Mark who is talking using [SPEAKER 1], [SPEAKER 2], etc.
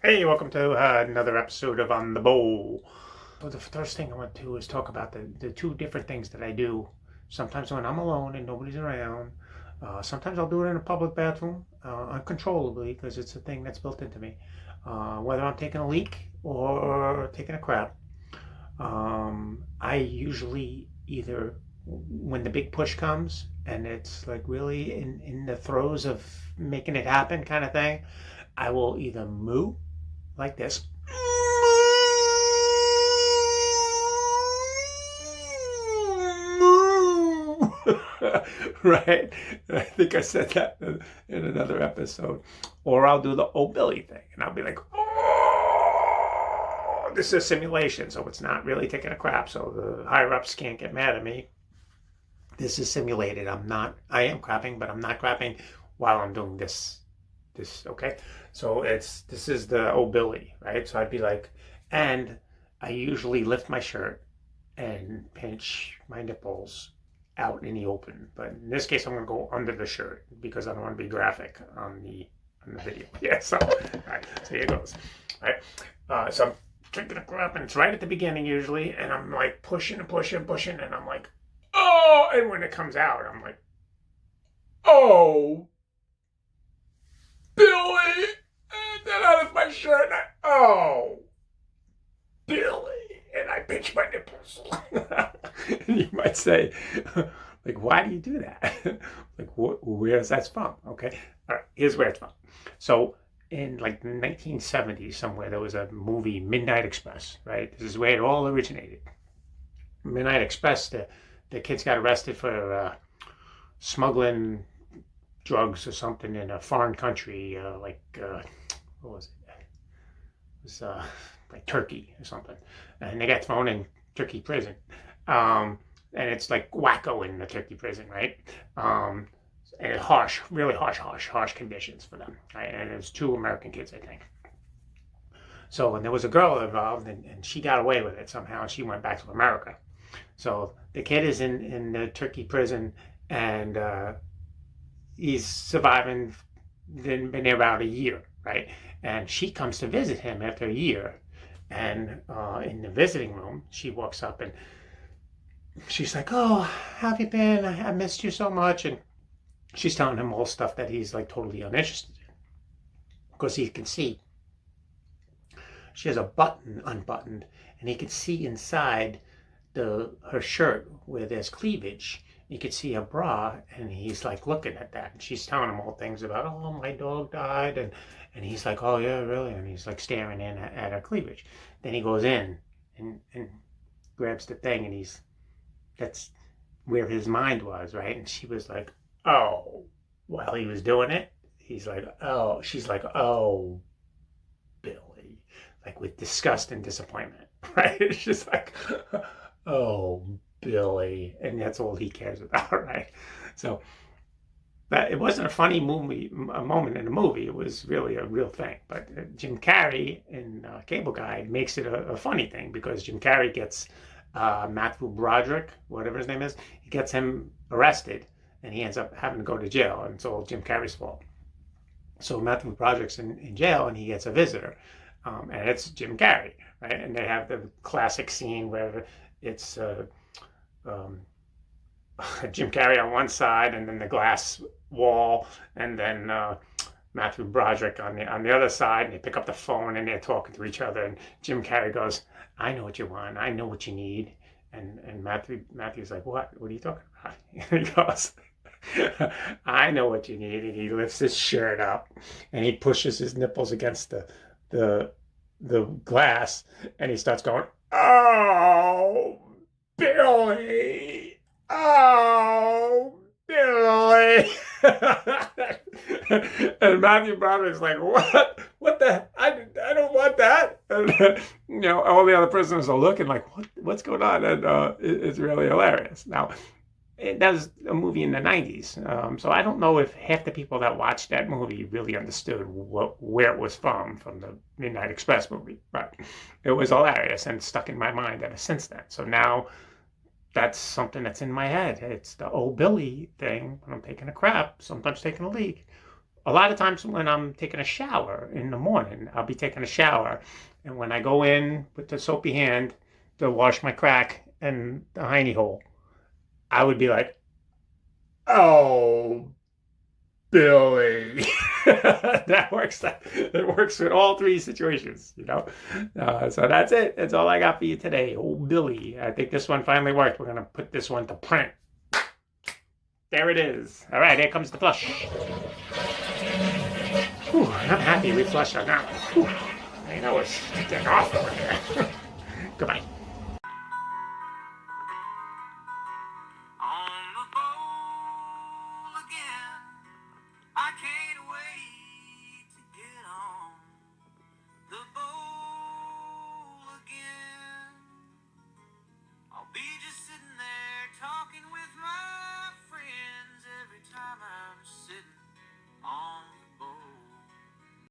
[SPEAKER 1] Hey, welcome to another episode of On the Bowl. So the first thing I want to do is talk about the two different things that I do. Sometimes when I'm alone and nobody's around. Sometimes I'll do it in a public bathroom, uncontrollably, because it's a thing that's built into me. Whether I'm taking a leak or taking a crap. I usually either, when the big push comes and it's like really in the throes of making it happen kind of thing, I will either moo like this. Right? I think I said that in another episode. Or I'll do the old Billy thing and I'll be like, oh, this is a simulation, so it's not really taking a crap, so the higher ups can't get mad at me. This is simulated. I am crapping, but I'm not crapping while I'm doing this, okay? So this is the old Billy, right? So I'd be like, and I usually lift my shirt and pinch my nipples out in the open. But in this case, I'm gonna go under the shirt because I don't want to be graphic on the video. Yeah, so all right, so here goes. All right. So I'm drinking a crap and it's right at the beginning usually, and I'm like pushing and pushing and pushing, and I'm like, oh, and when it comes out, I'm like, oh, Billy, and then I lift my shirt, and oh, Billy, and I pinch my nipples. And you might say, like, why do you do that? Like, where's that from? Okay, all right, here's where it's from. So, in like the 1970s, somewhere, there was a movie, Midnight Express, right? This is where it all originated. Midnight Express, the kids got arrested for smuggling drugs or something in a foreign country, what was it? It was like Turkey or something, and they got thrown in Turkey prison. And it's like wacko in the Turkey prison, right? And harsh, really harsh conditions for them. Right? And it was two American kids, I think. So when there was a girl involved, and she got away with it somehow, and she went back to America. So the kid is in the Turkey prison, and he's surviving. Then been there about a year, right? And she comes to visit him after a year, and in the visiting room, she walks up and she's like, "Oh, how have you been? I missed you so much." And she's telling him all stuff that he's like totally uninterested in because he can see she has a button unbuttoned, and he can see inside the her shirt where there's cleavage. You could see a bra, and he's like looking at that, and she's telling him all things about, oh, my dog died, and he's like, oh yeah, really, and he's like staring in at her cleavage. Then he goes in and grabs the thing, and that's where his mind was, right? And she was like, oh, while he was doing it, he's like, oh, she's like, oh, Billy, like with disgust and disappointment, right? It's just like, oh, Billy, and that's all he cares about, right? So that it wasn't a funny movie, a moment in the movie. It was really a real thing. But Jim Carrey in Cable Guy makes it a funny thing because Jim Carrey gets Matthew Broderick, whatever his name is, he gets him arrested, and he ends up having to go to jail, and it's all Jim Carrey's fault. So Matthew Broderick's in jail, and he gets a visitor, and it's Jim Carrey, right? And they have the classic scene where it's um, Jim Carrey on one side, and then the glass wall, and then Matthew Broderick on the other side, and they pick up the phone and they're talking to each other, and Jim Carrey goes, "I know what you want, I know what you need," and Matthew's like, "What are you talking about?" And he goes, "I know what you need," and he lifts his shirt up, and he pushes his nipples against the the glass, and he starts going, "Oh, Billy! Oh, Billy!" And Matthew Broderick's like, "What? What the? I don't want that." And all the other prisoners are looking like, what's going on? And it's really hilarious. Now, that was a movie in the 90s. So I don't know if half the people that watched that movie really understood where it was from the Midnight Express movie. But it was hilarious and stuck in my mind ever since then. So now that's something that's in my head. It's the old Billy thing when I'm taking a crap, sometimes taking a leak. a lot of times when I'm taking a shower in the morning, I'll be taking a shower. And when I go in with the soapy hand to wash my crack and the hiney hole, I would be like, oh, Billy. That works. That works with all three situations, you know. So that's it. That's all I got for you today. Oh, Billy. I think this one finally worked. We're gonna put this one to print. There it is. All right, here comes the flush. Whew, I'm happy we flushed on that one. Whew. I know it's getting off over here. Goodbye.